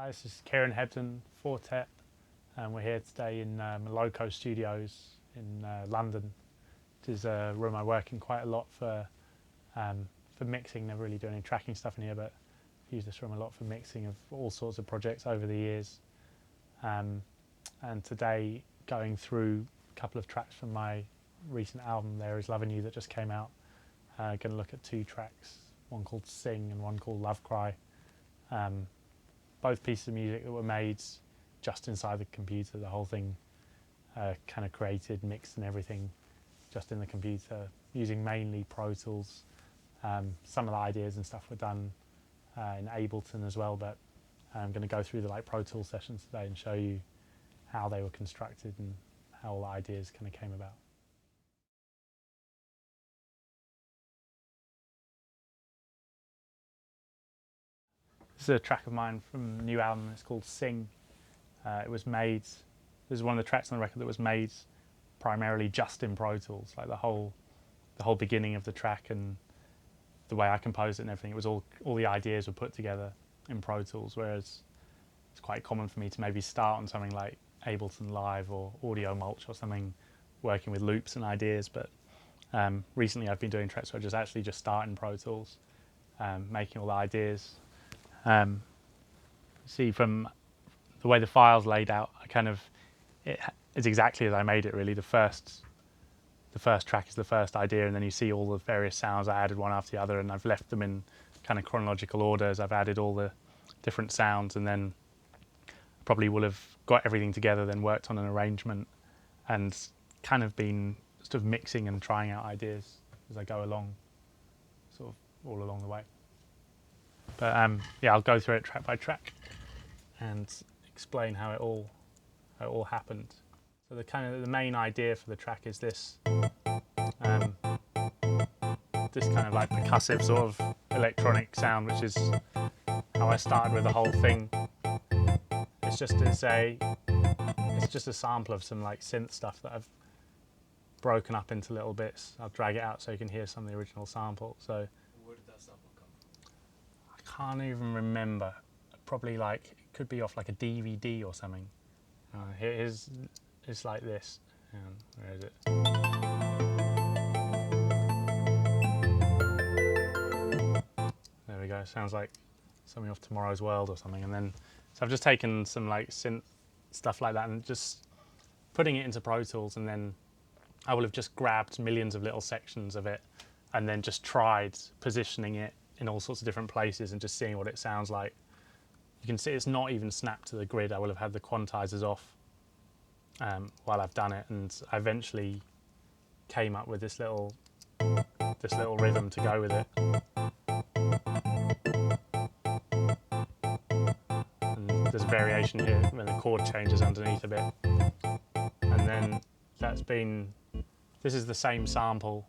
Hi, this is Kieran Hebden, Four Tet, and we're here today in Loco Studios in London. It is a room I work in quite a lot for mixing. Never really do any tracking stuff in here, but I've used this room a lot for mixing of all sorts of projects over the years. And today, going through a couple of tracks from my recent album, There Is Loving You, that just came out. Going to look at two tracks, one called Sing and one called Love Cry. Both pieces of music that were made just inside the computer, the whole thing kind of created, mixed and everything just in the computer, using mainly Pro Tools. Some of the ideas and stuff were done in Ableton as well, but I'm going to go through the Pro Tools sessions today and show you how they were constructed and how all the ideas kind of came about. This is a track of mine from a new album. It's called Sing. It was made, this is one of the tracks on the record that was made primarily just in Pro Tools. Like the whole beginning of the track and the way I composed it and everything, it was all the ideas were put together in Pro Tools, whereas it's quite common for me to maybe start on something like Ableton Live or Audio Mulch or something, working with loops and ideas. But recently I've been doing tracks where I just start in Pro Tools, making all the ideas. See, from the way the file's laid out, it's exactly as I made it, really. The first track is the first idea, and then you see all the various sounds. I added one after the other, and I've left them in kind of chronological order as I've added all the different sounds, and then probably will have got everything together, then worked on an arrangement, and kind of been sort of mixing and trying out ideas as I go along, sort of all along the way. But yeah, I'll go through it track by track and explain how it all happened. So the main idea for the track is this kind of like percussive sort of electronic sound, which is how I started with the whole thing. It's just a sample of some like synth stuff that I've broken up into little bits. I'll drag it out so you can hear some of the original sample. So where did that sample come from? I can't even remember. Probably like it could be off like a DVD or something. It's like this. Where is it? There we go. Sounds like something off Tomorrow's World or something. And then, so I've just taken some like synth stuff like that and just putting it into Pro Tools, and then I will have just grabbed millions of little sections of it and then just tried positioning it in all sorts of different places and just seeing what it sounds like. You can see it's not even snapped to the grid. I will have had the quantizers off while I've done it, and I eventually came up with this little rhythm to go with it. And there's a variation here when the chord changes underneath a bit. And then this is the same sample,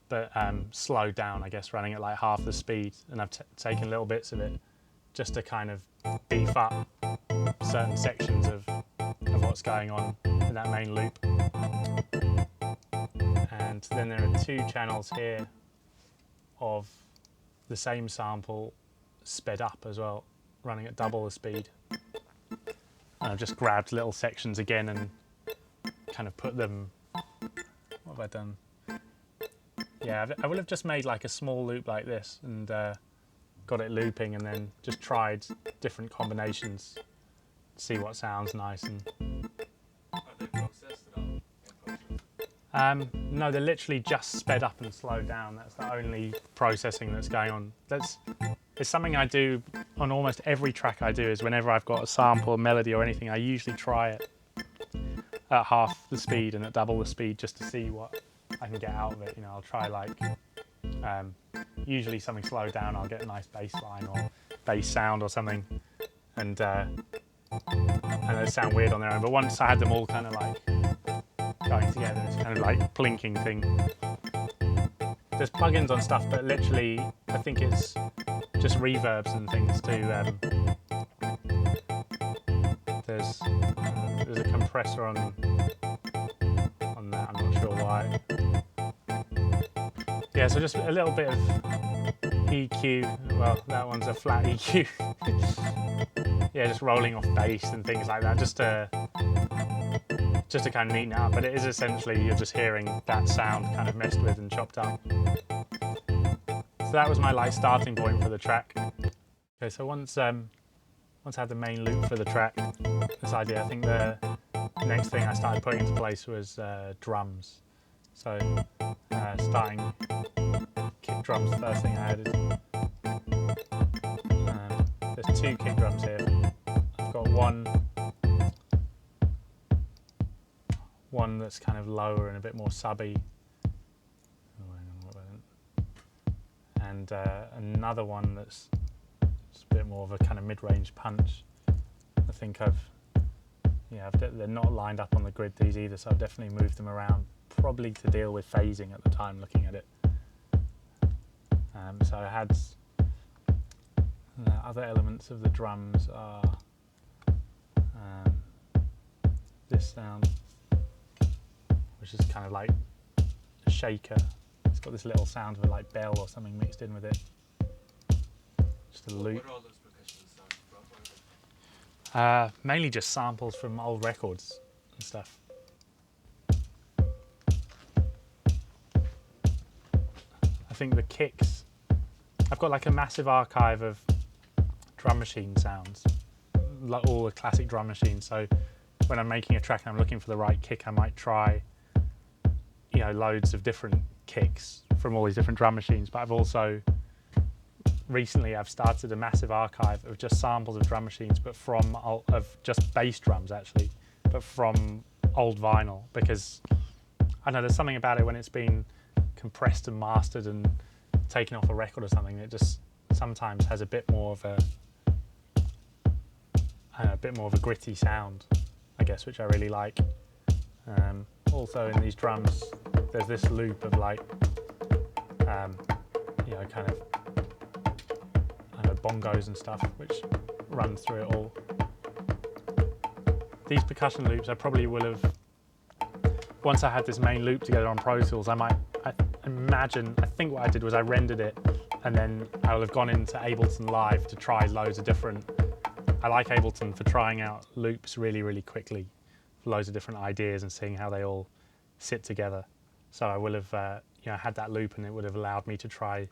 but slowed down, I guess, running at like half the speed, and I've taken little bits of it just to kind of beef up certain sections of what's going on in that main loop. And then there are two channels here of the same sample sped up as well, running at double the speed. And I've just grabbed little sections again and kind of put them, what have I done? Yeah, I will have just made like a small loop like this and got it looping, and then just tried different combinations to see what sounds nice. And Are they processed at all in Pro Tools? no, they're literally just sped up and slowed down. That's the only processing that's going on. It's something I do on almost every track I do, is whenever I've got a sample, a melody or anything, I usually try it at half the speed and at double the speed just to see what I can get out of it. You know, I'll try like usually something slowed down. I'll get a nice bass line or bass sound or something, and they sound weird on their own. But once I had them all kind of like going together, it's kind of like plinking thing. There's plugins on stuff, but literally I think it's just reverbs and things too. There's a compressor on that. I'm not sure why. Yeah, so just a little bit of EQ. Well, that one's a flat EQ. yeah, just rolling off bass and things like that, just to kind of neaten it up. But it is essentially you're just hearing that sound kind of messed with and chopped up. So that was my like starting point for the track. Okay, so once I had the main loop for the track, this idea, I think the next thing I started putting into place was drums. So starting kick drums, the first thing I added. There's 2 kick drums here. I've got one that's kind of lower and a bit more subby. Oh, hang on, what about that? And another one that's just a bit more of a kind of mid-range punch. I think they're not lined up on the grid, these either, so I've definitely moved them around, probably to deal with phasing at the time looking at it. So I had other elements of the drums are this sound, which is kind of like a shaker. It's got this little sound of a like bell or something mixed in with it. Just a loop. What are all those percussion sounds from? Mainly just samples from old records and stuff. I think the kicks, I've got like a massive archive of drum machine sounds, like all the classic drum machines. So when I'm making a track and I'm looking for the right kick, I might try, loads of different kicks from all these different drum machines. But I've also recently I've started a massive archive of just samples of drum machines, but of just bass drums actually, but from old vinyl, because I know there's something about it when it's been compressed and mastered and taken off a record or something. It just sometimes has a bit more of a gritty sound, I guess, which I really like. Also in these drums, there's this loop of like, kind of bongos and stuff, which runs through it all. These percussion loops, I probably will have, once I had this main loop together on Pro Tools, I think what I did was I rendered it, and then I will have gone into Ableton Live to try loads of different, I like Ableton for trying out loops really, really quickly, for loads of different ideas and seeing how they all sit together. So I will have had that loop, and it would have allowed me to try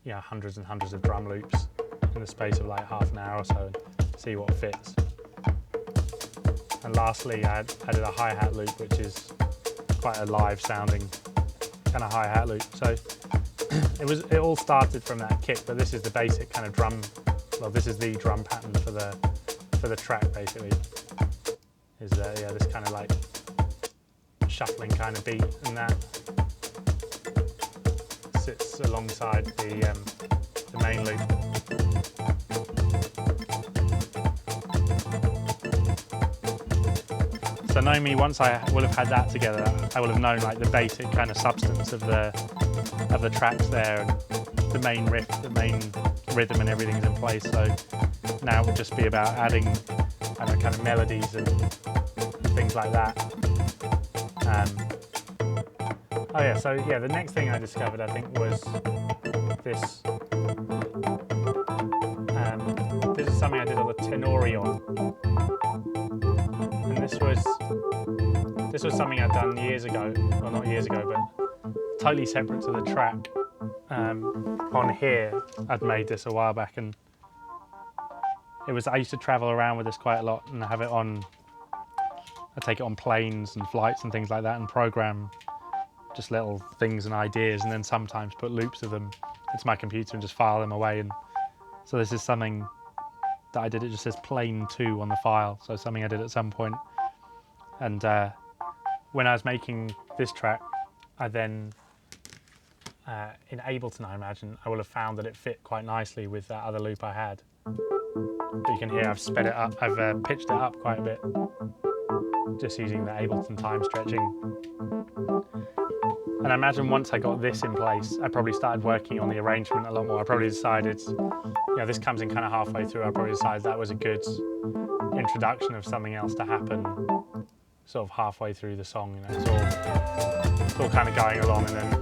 hundreds and hundreds of drum loops in the space of like half an hour or so and see what fits. And lastly, I added a hi-hat loop, which is quite a live sounding kind of hi-hat loop. So it all started from that kick, but this is the basic kind of drum. Well, this is the drum pattern for the track basically. Is this kind of like shuffling kind of beat, and that sits alongside the main loop. So knowing me, once I will have had that together, I will have known like the basic kind of substance of the tracks there, and the main riff, the main rhythm, and everything's in place. So now it would just be about adding kind of melodies and things like that. The next thing I discovered, I think, was this. This is something I did on the Tenorion, and this was something I'd done years ago. Well, not years ago, but totally separate to the track. On here, I'd made this a while back, and I used to travel around with this quite a lot, and have it on. I take it on planes and flights and things like that, and program just little things and ideas, and then sometimes put loops of them into my computer and just file them away. And so this is something that I did. It just says plane 2 on the file, so something I did at some point. And when I was making this track, I then in Ableton, I imagine, I will have found that it fit quite nicely with that other loop I had. But you can hear I've sped it up, I've pitched it up quite a bit, just using the Ableton time stretching. And I imagine once I got this in place, I probably started working on the arrangement a lot more. I probably decided, this comes in kind of halfway through, I probably decided that was a good introduction of something else to happen sort of halfway through the song. It's all kind of going along, and then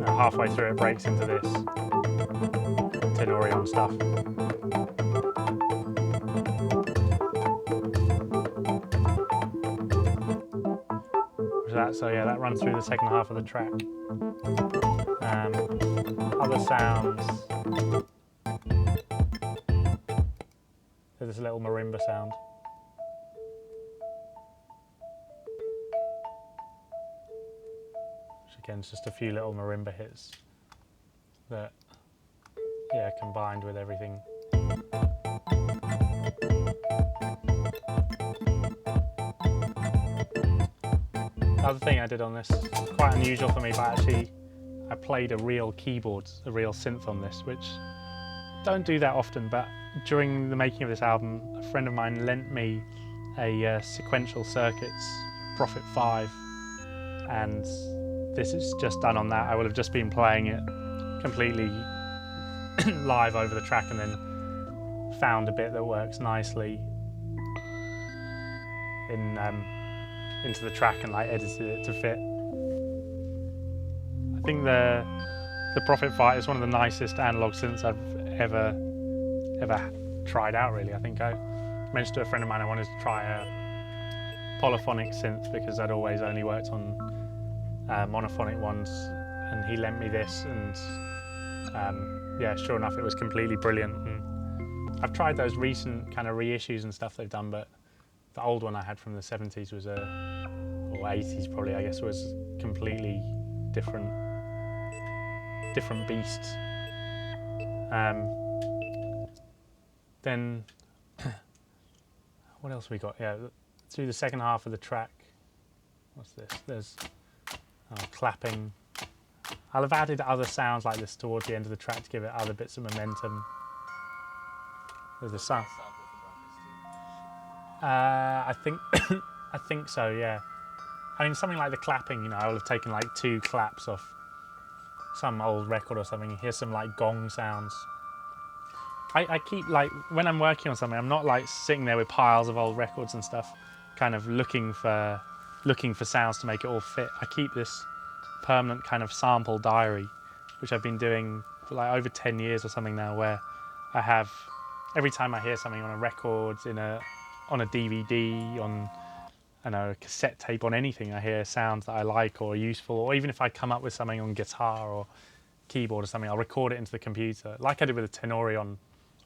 halfway through it breaks into this tenorion stuff. So yeah, that runs through the second half of the track. Other sounds. There's this little marimba sound. Which again is just a few little marimba hits that, yeah, combined with everything. The other thing I did on this, quite unusual for me, but actually I played a real keyboard, a real synth on this, which don't do that often, but during the making of this album, a friend of mine lent me a Sequential Circuits Prophet 5, and this is just done on that. I would have just been playing it completely live over the track and then found a bit that works nicely into the track and like edited it to fit. I think the Prophet 5 is one of the nicest analog synths I've ever tried out, really. I think I mentioned to a friend of mine I wanted to try a polyphonic synth because I'd always only worked on monophonic ones, and he lent me this, and yeah, sure enough, it was completely brilliant. And I've tried those recent kind of reissues and stuff they've done, but the old one I had from the 70s was or 80s probably, I guess, was completely different beast. Then what else we got? Yeah, through the second half of the track, what's this? There's clapping. I'll have added other sounds like this towards the end of the track to give it other bits of momentum. There's a sound. I think so, yeah. I mean, something like the clapping, you know, I will have taken like 2 claps off some old record or something. Here's some like gong sounds. I keep, like, when I'm working on something, I'm not like sitting there with piles of old records and stuff, kind of looking for sounds to make it all fit. I keep this permanent kind of sample diary, which I've been doing for like over 10 years or something now, where I have, every time I hear something on a record, on a DVD, on, I know, a cassette tape, on anything, I hear sounds that I like or are useful, or even if I come up with something on guitar or keyboard or something, I'll record it into the computer, like I did with a tenorion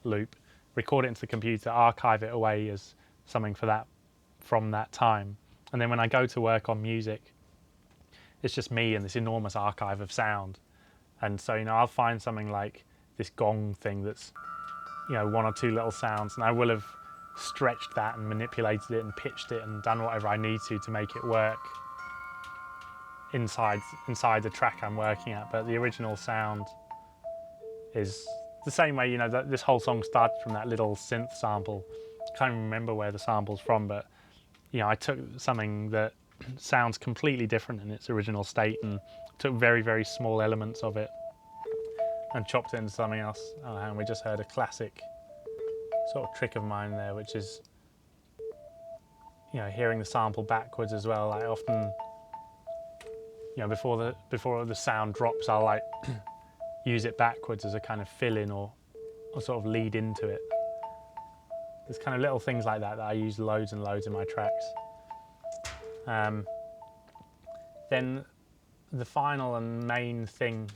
loop, record it into the computer, archive it away as something from that time. And then when I go to work on music, it's just me and this enormous archive of sound. And so, you know, I'll find something like this gong thing that's, you know, 1 or 2 little sounds, and I will have stretched that and manipulated it and pitched it and done whatever I need to make it work inside the track I'm working at. But the original sound is the same way, you know, this whole song started from that little synth sample. Can't even remember where the sample's from, but, you know, I took something that sounds completely different in its original state and took very, very small elements of it and chopped it into something else. Oh, and we just heard a classic sort of trick of mine there, which is, you know, hearing the sample backwards as well. I often, you know, before the sound drops, I'll like use it backwards as a kind of fill-in or sort of lead into it. There's kind of little things like that I use loads and loads in my tracks. Then the final and main thing,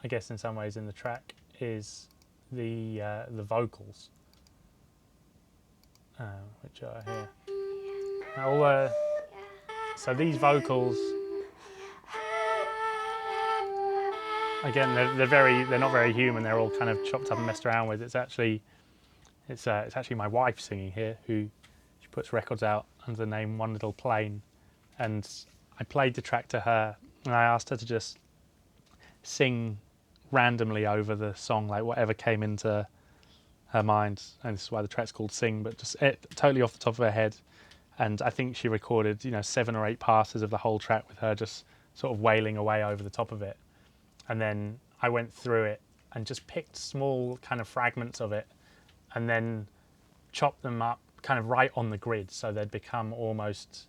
I guess in some ways, in the track is the vocals, which are here. Now, so these vocals, again, they're not very human. They're all kind of chopped up and messed around with. It's actually my wife singing here, who she puts records out under the name One Little Plane, and I played the track to her, and I asked her to just sing randomly over the song, like whatever came into her mind, and this is why the track's called Sing, but just totally off the top of her head. And I think she recorded, you know, 7 or 8 passes of the whole track with her just sort of wailing away over the top of it. And then I went through it and just picked small kind of fragments of it and then chopped them up kind of right on the grid, so they'd become almost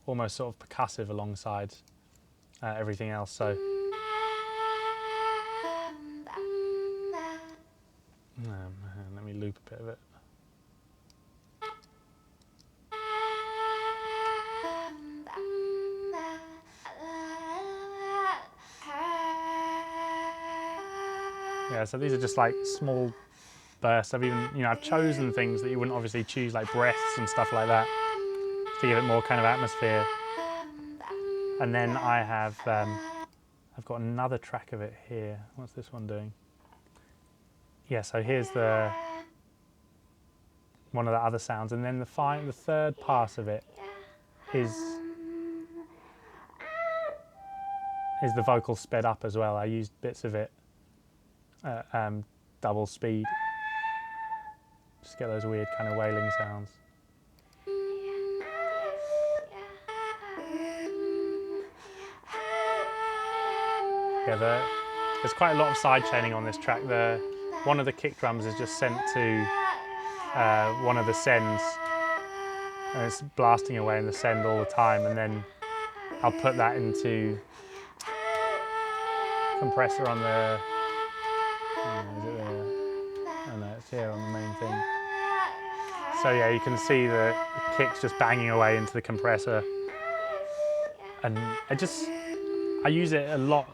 sort of percussive alongside everything else. So loop a bit of it. Yeah, so these are just like small bursts. I've chosen things that you wouldn't obviously choose, like breaths and stuff like that, to give it more kind of atmosphere. And then I've got another track of it here. What's this one doing? Yeah, so here's one of the other sounds, and then the third part of it is the vocal sped up as well. I used bits of it double speed, just get those weird kind of wailing sounds. Yeah, there's quite a lot of side chaining on this track. One of the kick drums is just sent to one of the sends, and it's blasting away in the send all the time, and then I'll put that into compressor on the, is it there? Oh no, it's here on the main thing. So yeah, you can see the kick's just banging away into the compressor, and I use it a lot,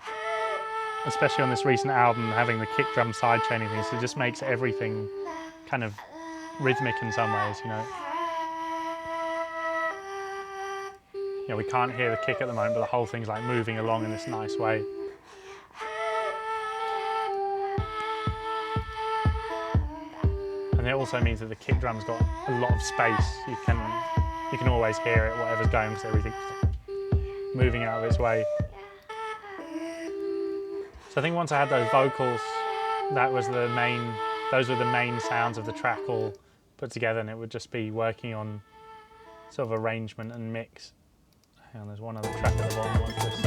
especially on this recent album, having the kick drum side chaining things. So it just makes everything kind of rhythmic in some ways, you know. Yeah, we can't hear the kick at the moment, but the whole thing's like moving along in this nice way. And it also means that the kick drum's got a lot of space. You can always hear it, whatever's going, because everything's moving out of its way. So I think once I had those vocals, those were the main sounds of the track all put together, and it would just be working on sort of arrangement and mix. Hang on, there's one other track at the bottom. What's this?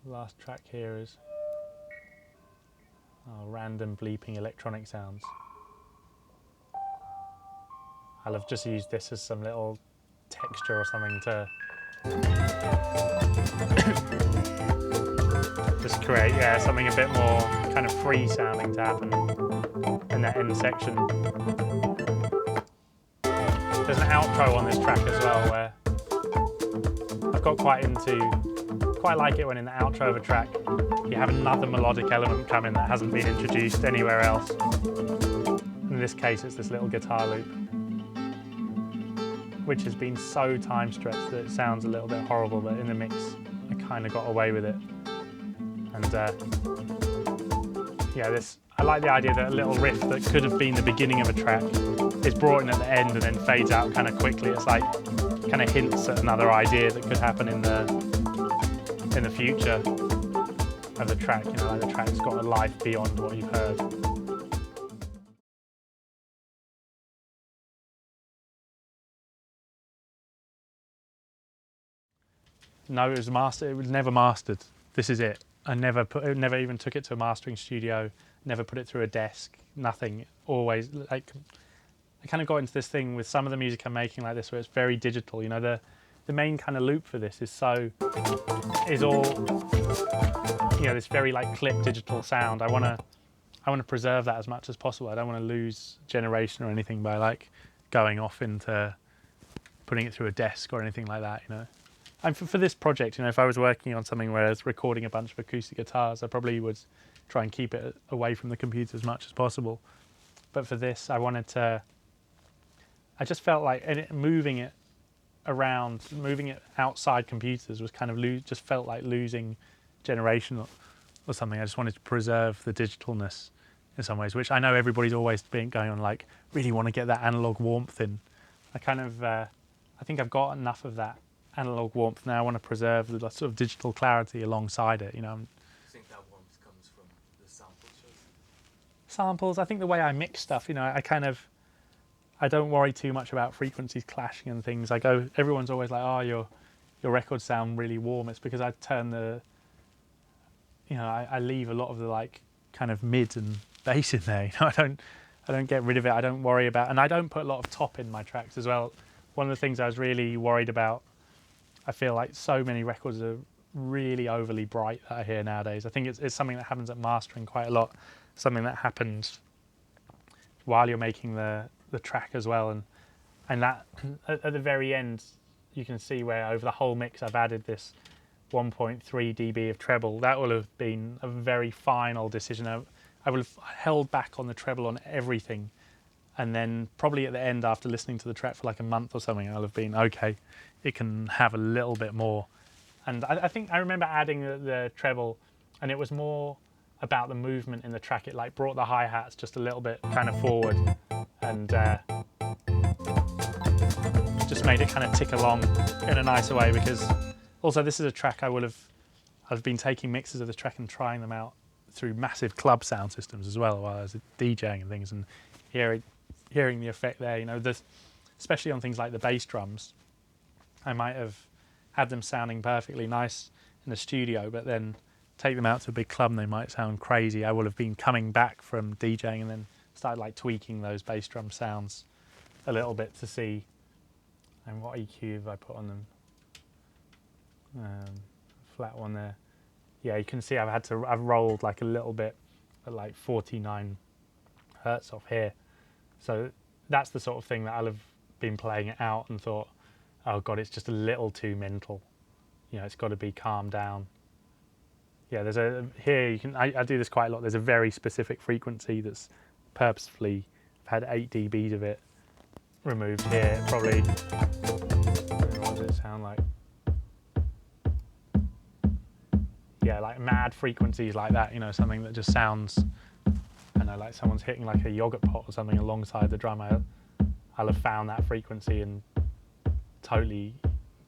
The last track here is random bleeping electronic sounds. I'll have just used this as some little texture or something to just create, something a bit more kind of free sounding to happen in that end section. There's an outro on this track as well where I've got quite like it when in the outro of a track you have another melodic element come in that hasn't been introduced anywhere else. In this case it's this little guitar loop, which has been so time stretched that it sounds a little bit horrible, but in the mix I kind of got away with it. And I like the idea that a little riff that could have been the beginning of a track is brought in at the end and then fades out kind of quickly. It's like kind of hints at another idea that could happen in the future of the track. You know, like the track's got a life beyond what you've heard. No, it was mastered. It was never mastered. This is it. I never even took it to a mastering studio. Never put it through a desk. Nothing. Always like I kind of got into this thing with some of the music I'm making like this, where it's very digital. You know, the main kind of loop for this is all, you know, this very like clip digital sound. I want to preserve that as much as possible. I don't want to lose generation or anything by like going off into putting it through a desk or anything like that. You know. And for this project, you know, if I was working on something where I was recording a bunch of acoustic guitars, I probably would try and keep it away from the computer as much as possible. But for this, I just felt like moving it around, moving it outside computers was kind of just felt like losing generation or something. I just wanted to preserve the digitalness in some ways, which I know everybody's always been going on, like, really want to get that analog warmth in. I think I've got enough of that analog warmth now. I want to preserve the sort of digital clarity alongside it, you know. Do you think that warmth comes from the sample choice? Samples, I think the way I mix stuff, you know, I don't worry too much about frequencies clashing and things. Everyone's always like, oh, your records sound really warm. It's because I turn I leave a lot of the like kind of mid and bass in there. You know, I don't get rid of it. I don't worry about, and I don't put a lot of top in my tracks as well. One of the things I was really worried about, I feel like so many records are really overly bright that I hear nowadays. I think it's something that happens at mastering quite a lot. Something that happens while you're making the track as well. And that at the very end, you can see where over the whole mix I've added this 1.3 dB of treble. That will have been a very final decision. I will have held back on the treble on everything, and then probably at the end, after listening to the track for like a month or something, I'll have been, okay, it can have a little bit more. And I think I remember adding the treble, and it was more about the movement in the track. It like brought the hi-hats just a little bit kind of forward, and just made it kind of tick along in a nicer way. Because also this is a track I've been taking mixes of the track and trying them out through massive club sound systems as well while I was DJing and things, and hearing the effect there. You know, especially on things like the bass drums, I might have had them sounding perfectly nice in the studio, but then take them out to a big club and they might sound crazy. I will have been coming back from DJing and then started like tweaking those bass drum sounds a little bit to see. And what EQ have I put on them? Flat one there. Yeah, you can see I've rolled like a little bit at like 49 hertz off here. So that's the sort of thing that I'll have been playing it out and thought, oh God, it's just a little too mental. You know, it's got to be calmed down. Yeah, here you can, I do this quite a lot. There's a very specific frequency that's purposefully, I've had 8 dBs of it removed here. Probably, what does it sound like? Yeah, like mad frequencies like that, you know, something that just sounds, I don't know, like someone's hitting like a yogurt pot or something alongside the drum. I'll have found that frequency and totally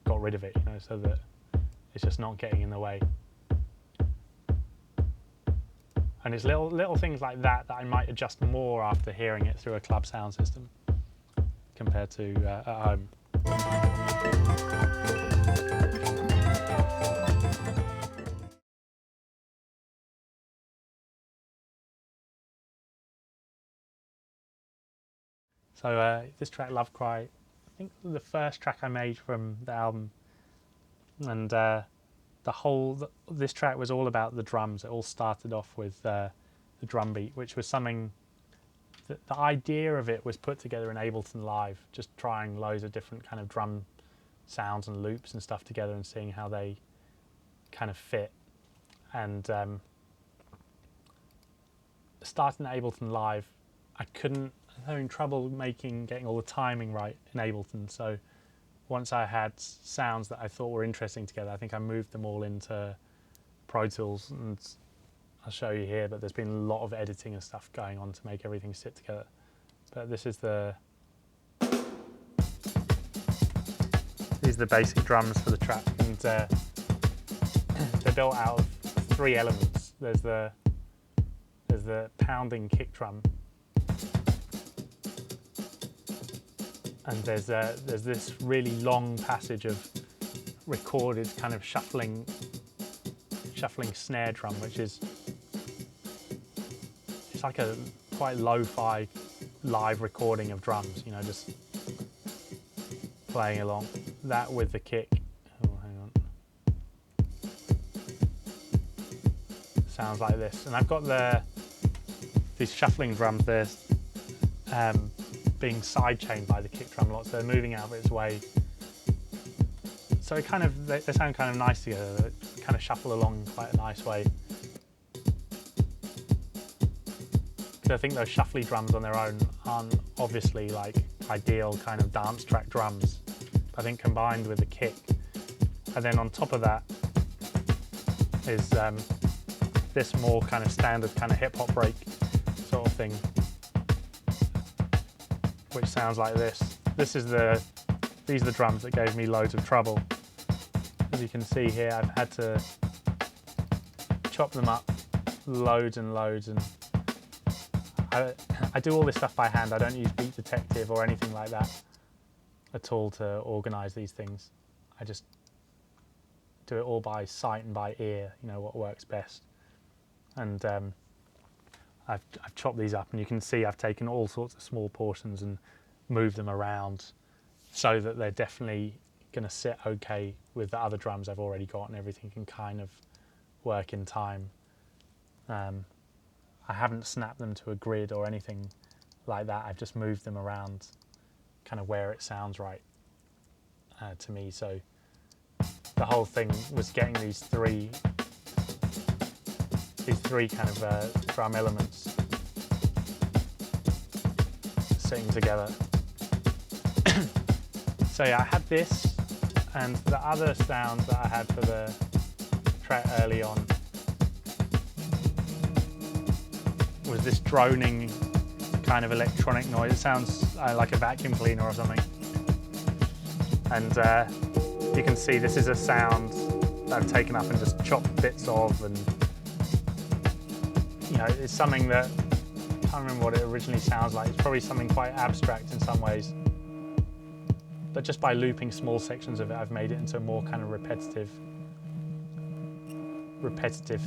got rid of it, you know, so that it's just not getting in the way. And it's little things like that that I might adjust more after hearing it through a club sound system compared to at home. So this track, Love Cry, I think the first track I made from the album, and this track was all about the drums. It all started off with the drum beat, which was something that the idea of it was put together in Ableton Live, just trying loads of different kind of drum sounds and loops and stuff together and seeing how they kind of fit. And starting Ableton Live, I was having trouble getting all the timing right in Ableton. So once I had sounds that I thought were interesting together, I think I moved them all into Pro Tools, and I'll show you here, but there's been a lot of editing and stuff going on to make everything sit together. But these are the basic drums for the track, and they're built out of 3 elements. There's the pounding kick drum, and there's this really long passage of recorded kind of shuffling snare drum, which is it's like a quite lo-fi live recording of drums, you know, just playing along. That with the kick. Oh, hang on. Sounds like this, and I've got these shuffling drums there. Being sidechained by the kick drum a lot, so they're moving out of its way. So they sound kind of nice together. They kind of shuffle along in quite a nice way. Because I think those shuffly drums on their own aren't obviously like ideal kind of dance track drums. I think combined with the kick, and then on top of that is this more kind of standard kind of hip hop break sort of thing, which sounds like this. These are the drums that gave me loads of trouble. As you can see here, I've had to chop them up loads and loads, and I do all this stuff by hand. I don't use Beat Detective or anything like that at all to organise these things. I just do it all by sight and by ear, you know, what works best. And I've chopped these up, and you can see I've taken all sorts of small portions and moved them around so that they're definitely going to sit okay with the other drums I've already got, and everything can kind of work in time. I haven't snapped them to a grid or anything like that. I've just moved them around kind of where it sounds right to me. So the whole thing was getting these three kind of drum elements sitting together. So yeah, I had this, and the other sound that I had for the track early on was this droning kind of electronic noise. It sounds like a vacuum cleaner or something. And you can see this is a sound that I've taken up and just chopped bits of, and you know, it's something that I can't remember what it originally sounds like. It's probably something quite abstract in some ways, but just by looping small sections of it, I've made it into a more kind of repetitive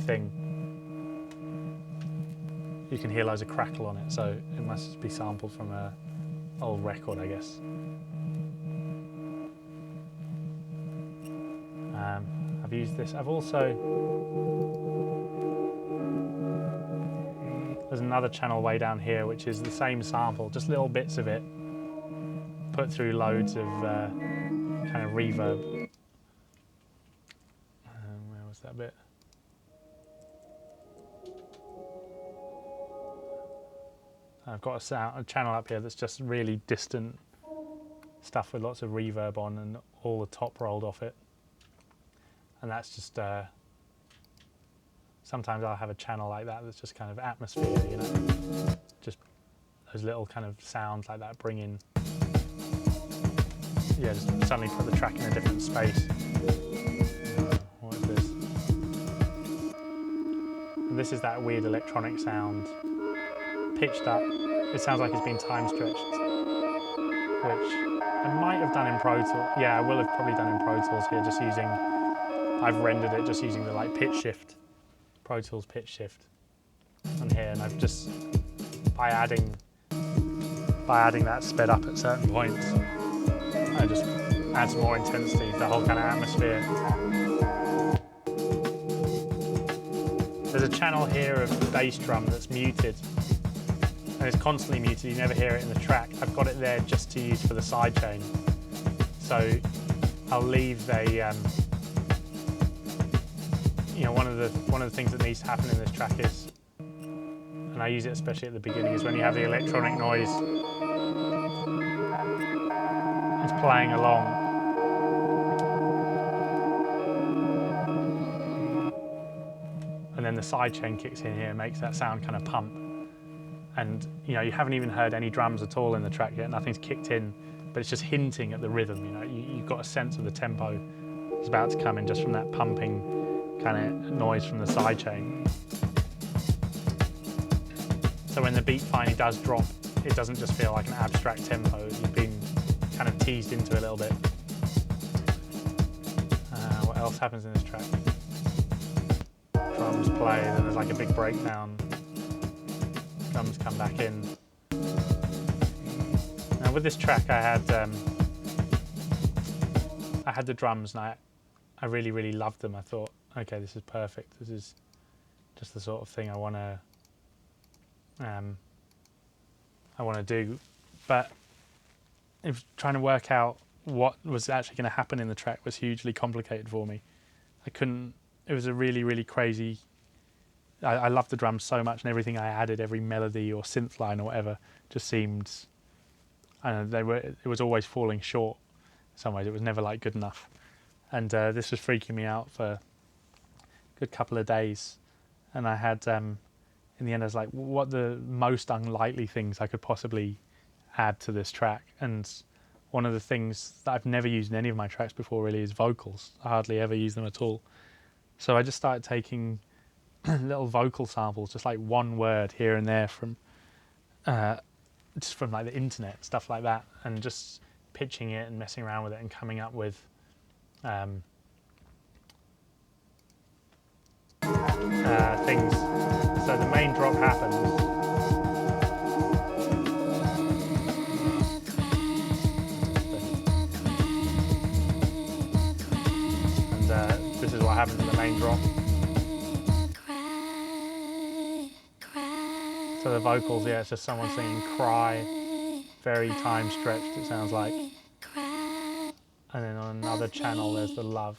thing. You can hear loads of crackle on it, so it must be sampled from an old record, I guess. I've used this. I've also, there's another channel way down here which is the same sample, just little bits of it put through loads of kind of reverb. Where was that bit? I've got a channel up here that's just really distant stuff with lots of reverb on and all the top rolled off it. And that's just, sometimes I'll have a channel like that that's just kind of atmosphere, you know? Just those little kind of sounds like that bring in, yeah, just suddenly put the track in a different space. What is this? And this is that weird electronic sound, pitched up. It sounds like it's been time stretched, which I might have done in Pro Tools. Yeah, I will have probably done in Pro Tools here, just using, I've rendered it just using the like pitch shift, Pro Tools pitch shift on here, and I've just, by adding that sped up at certain points, I just add some more intensity to the whole kind of atmosphere. There's a channel here of the bass drum that's muted, and it's constantly muted, you never hear it in the track. I've got it there just to use for the sidechain. So I'll leave a, you know, one of the things that needs to happen in this track is, and I use it especially at the beginning, is when you have the electronic noise, it's playing along. And then the sidechain kicks in here and makes that sound kind of pump. And you know, you haven't even heard any drums at all in the track yet, nothing's kicked in, but it's just hinting at the rhythm, you know, you've got a sense of the tempo is about to come in just from that pumping kind of noise from the sidechain. So when the beat finally does drop, it doesn't just feel like an abstract tempo, you've been kind of teased into a little bit. What else happens in this track? Drums play, then there's like a big breakdown. Drums come back in. Now with this track I had the drums, and I really, really loved them. I thought, okay, this is perfect. This is just the sort of thing I want to do. But trying to work out what was actually going to happen in the track was hugely complicated for me. It was a really, really crazy, I loved the drums so much, and everything I added, every melody or synth line or whatever, just seemed, I don't know, it was always falling short in some ways. It was never like good enough. And this was freaking me out for a good couple of days. And I had, in the end, I was like, what the most unlikely things I could possibly add to this track. And one of the things that I've never used in any of my tracks before really is vocals. I hardly ever use them at all. So I just started taking little vocal samples, just like one word here and there from just from like the internet, stuff like that, and just pitching it and messing around with it and coming up with things. So the main drop happens. And this is what happens in the main drop. So the vocals, yeah, it's just someone singing "Cry," very time stretched. It sounds like. And then on another channel, there's the "Love."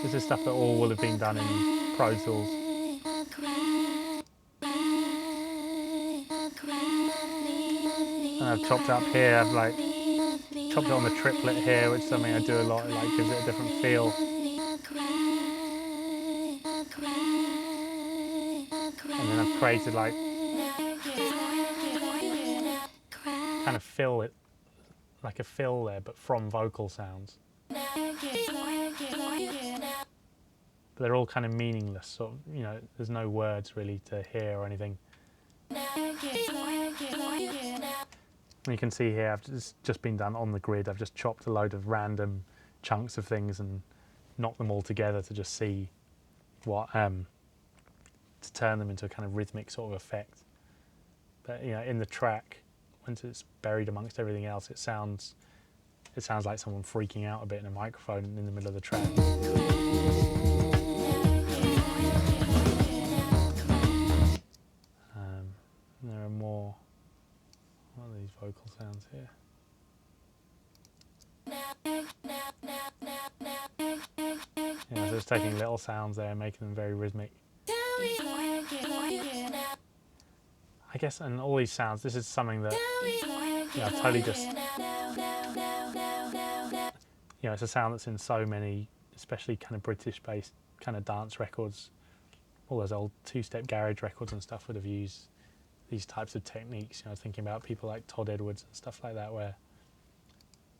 This is stuff that all will have been done in Pro Tools. And I've chopped up here. I've like chopped it on the triplet here, which is something I do a lot. It like gives it a different feel. And then I've created like kind of fill it, like a fill there, but from vocal sounds. But they're all kind of meaningless, sort of, you know, there's no words really to hear or anything. And you can see here, it's just been done on the grid. I've just chopped a load of random chunks of things and knocked them all together to just see what, to turn them into a kind of rhythmic sort of effect. But you know, in the track, once it's buried amongst everything else, it sounds like someone freaking out a bit in a microphone in the middle of the track. There are more. What are these vocal sounds here? Yeah, so it's taking little sounds there and making them very rhythmic. I guess, and all these sounds, this is something that, you know, totally just, you know, it's a sound that's in so many, especially kind of British-based kind of dance records. All those old two-step garage records and stuff would have used these types of techniques. You know, thinking about people like Todd Edwards and stuff like that, where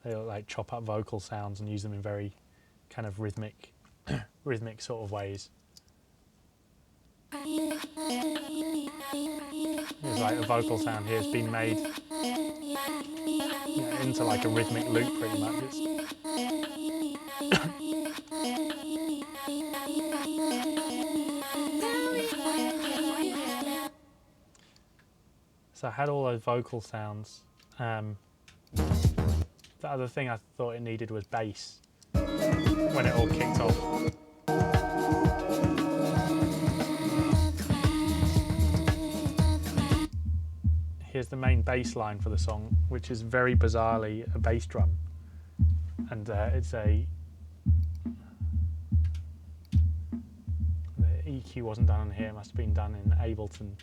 they'll like chop up vocal sounds and use them in very kind of rhythmic, rhythmic sort of ways. There's like a vocal sound here has been made, you know, into like a rhythmic loop pretty much. So I had all those vocal sounds. The other thing I thought it needed was bass when it all kicked off. Here's the main bass line for the song, which is very bizarrely a bass drum. And it's a... The EQ wasn't done on here, it must have been done in Ableton.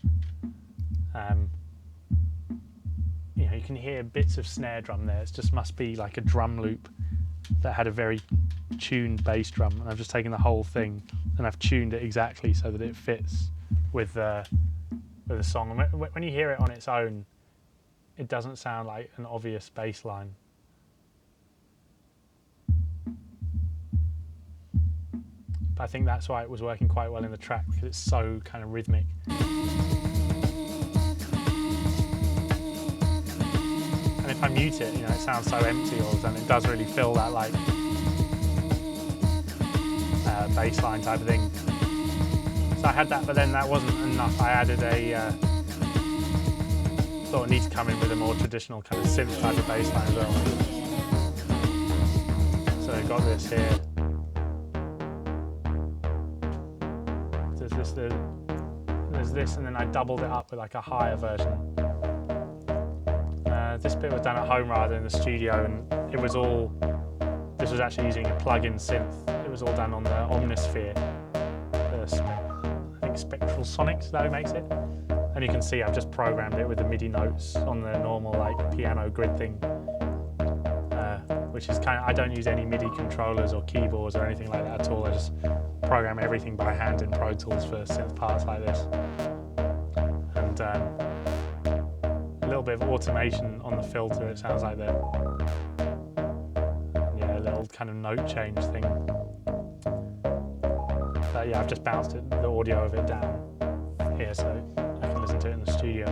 You know, you can hear bits of snare drum there. It just must be like a drum loop that had a very tuned bass drum. And I've just taken the whole thing and I've tuned it exactly so that it fits with the song. And when you hear it on its own, it doesn't sound like an obvious bass line. But I think that's why it was working quite well in the track, because it's so kind of rhythmic. And if I mute it, you know, it sounds so empty all of a sudden. It does really fill that like bass line type of thing. So I had that, but then that wasn't enough. I added a thought it needs to come in with a more traditional kind of synth type of bass line as well. So I've got this here. There's this, and then I doubled it up with like a higher version. This bit was done at home rather than the studio, and it was all. This was actually using a plug-in synth. It was all done on the Omnisphere. I think Spectral Sonics, is that who makes it? And you can see I've just programmed it with the MIDI notes on the normal like piano grid thing, which is kind of, I don't use any MIDI controllers or keyboards or anything like that at all. I just program everything by hand in Pro Tools for synth parts like this. And a little bit of automation on the filter, it sounds like that. Yeah, a little kind of note change thing. But yeah, I've just bounced the audio of it down here so I can listen to it in the studio.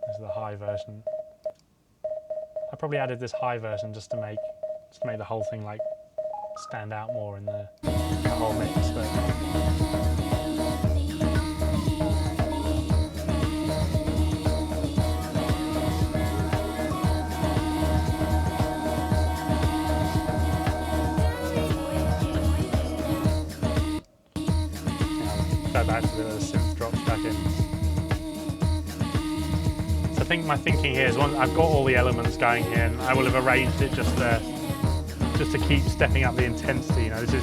This is the high version. I probably added this high version just to make the whole thing like stand out more in the whole mix. But back to the synth drops back in. So I think my thinking here is once I've got all the elements going here, and I will have arranged it just to keep stepping up the intensity. You know, this is,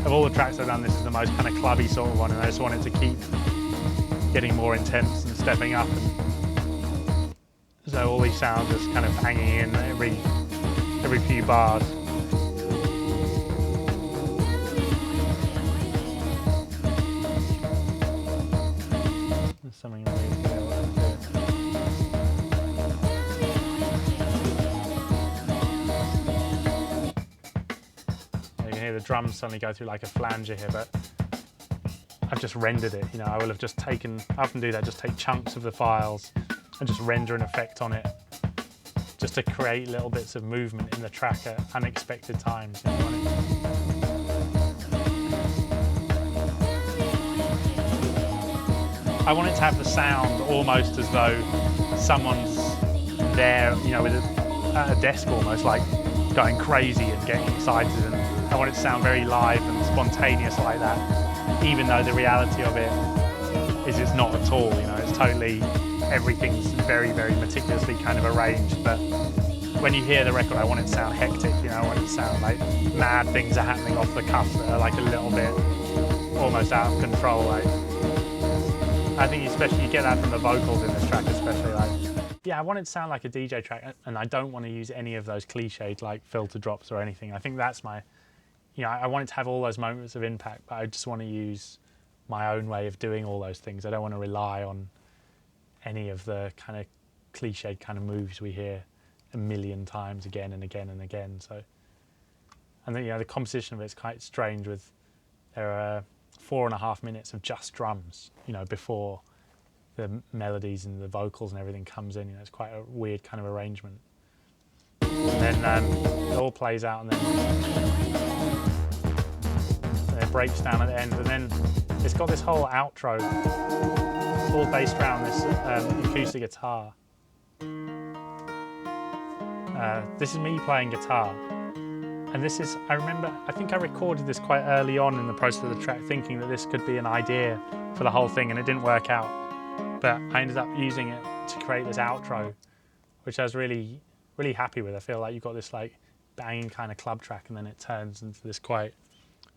of all the tracks I've done, this is the most kind of clubby sort of one, and I just want it to keep getting more intense and stepping up. And so all these sounds just kind of hanging in every few bars. There's something really good. You can hear the drums suddenly go through like a flanger here, but I've just rendered it. You know, I will have just taken, I often do that, just take chunks of the files and just render an effect on it, just to create little bits of movement in the track at unexpected times. You know, I want it to have the sound almost as though someone's there, you know, at a desk almost, like going crazy and getting excited, and I want it to sound very live and spontaneous like that, even though the reality of it is it's not at all. You know, it's totally, everything's very, very meticulously kind of arranged, but when you hear the record, I want it to sound hectic. You know, I want it to sound like mad things are happening off the cuff that are like a little bit almost out of control. Like, I think especially you get that from the vocals in this track, especially. Like, yeah, I want it to sound like a DJ track, and I don't want to use any of those cliched like filter drops or anything. I think that's my, you know, I want it to have all those moments of impact, but I just want to use my own way of doing all those things. I don't want to rely on any of the kind of cliched kind of moves we hear a million times again and again and again. So, and then, you know, the composition of it's quite strange. With there are 4.5 minutes of just drums, you know, before the melodies and the vocals and everything comes in. You know, it's quite a weird kind of arrangement. And then it all plays out, and then it breaks down at the end, and then it's got this whole outro all based around this acoustic guitar. This is me playing guitar, and this is, I remember, I think I recorded this quite early on in the process of the track, thinking that this could be an idea for the whole thing, and it didn't work out, but I ended up using it to create this outro, which I was really, really happy with. I feel like you've got this like banging kind of club track, and then it turns into this quite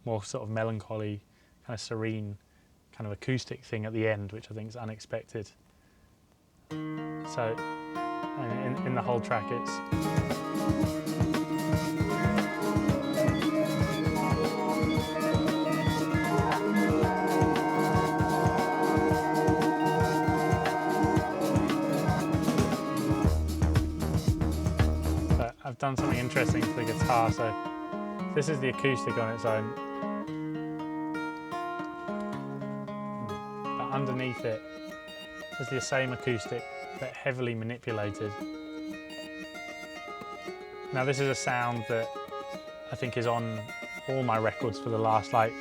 more sort of melancholy, kind of serene, kind of acoustic thing at the end, which I think is unexpected. So, and in the whole track, it's but I've done something interesting to the guitar. So this is the acoustic on its own, but underneath it is the same acoustic but heavily manipulated. Now this is a sound that I think is on all my records for the last like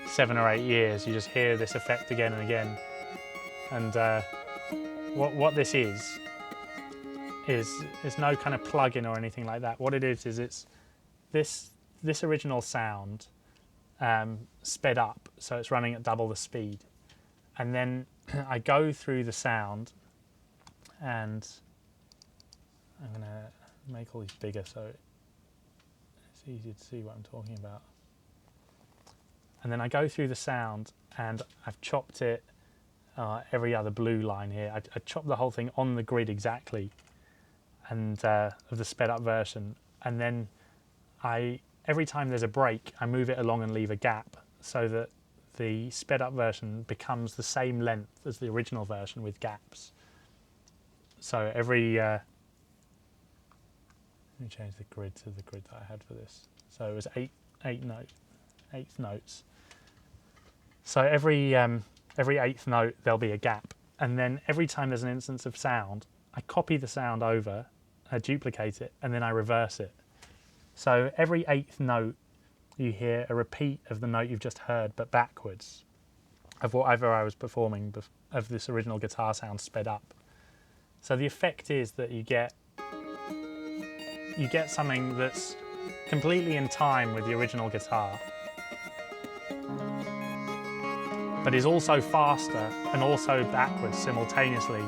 7 or 8 years. You just hear this effect again and again. And what this is no kind of plug-in or anything like that. What it is it's this original sound sped up, so it's running at double the speed. And then I go through the sound, and I'm going to make all these bigger so it's easier to see what I'm talking about. And then I go through the sound, and I've chopped it every other blue line here. I chopped the whole thing on the grid exactly, and of the sped up version. And then every time there's a break, I move it along and leave a gap so that the sped up version becomes the same length as the original version with gaps. So every, let me change the grid to the grid that I had for this. So it was eighth notes. So every eighth note there'll be a gap, and then every time there's an instance of sound, I copy the sound over, I duplicate it, and then I reverse it. So every eighth note you hear a repeat of the note you've just heard, but backwards, of whatever I was performing of this original guitar sound sped up. So the effect is that you get something that's completely in time with the original guitar, but is also faster and also backwards simultaneously.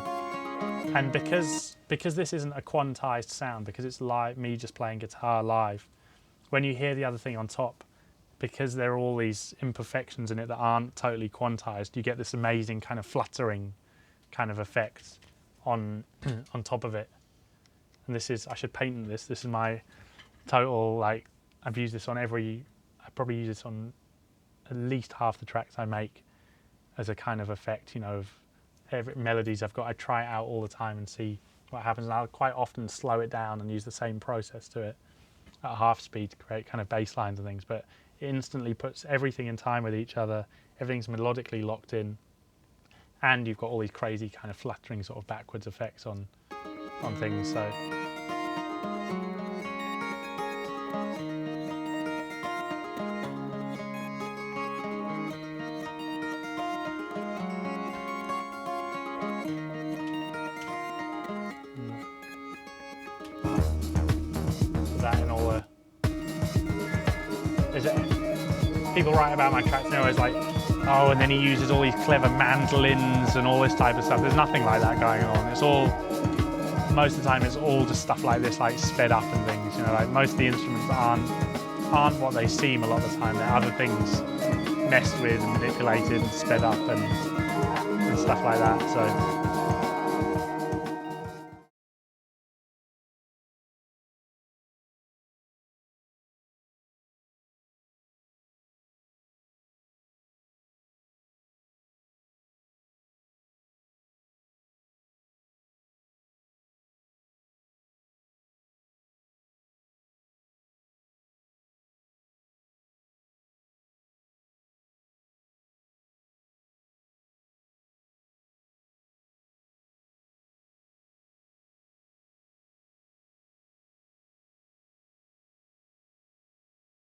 And because this isn't a quantized sound, because it's like me just playing guitar live, when you hear the other thing on top, because there are all these imperfections in it that aren't totally quantized, you get this amazing kind of fluttering kind of effect on on top of it. And this is, I should patent this. This is my total, like, I've used this on I probably use this on at least half the tracks I make as a kind of effect, you know, of every melodies I've got. I try it out all the time and see what happens. And I'll quite often slow it down and use the same process to it at half speed to create kind of bass lines and things. But it instantly puts everything in time with each other. Everything's melodically locked in. And you've got all these crazy kind of fluttering sort of backwards effects on things. So. That and all people write about my tracks and they're always like, oh, and then he uses all these clever mandolins and all this type of stuff. There's nothing like that going on. It's all, most of the time it's all just stuff like this, like sped up and things, you know, like most of the instruments aren't what they seem a lot of the time. There are other things messed with and manipulated and sped up and stuff like that. So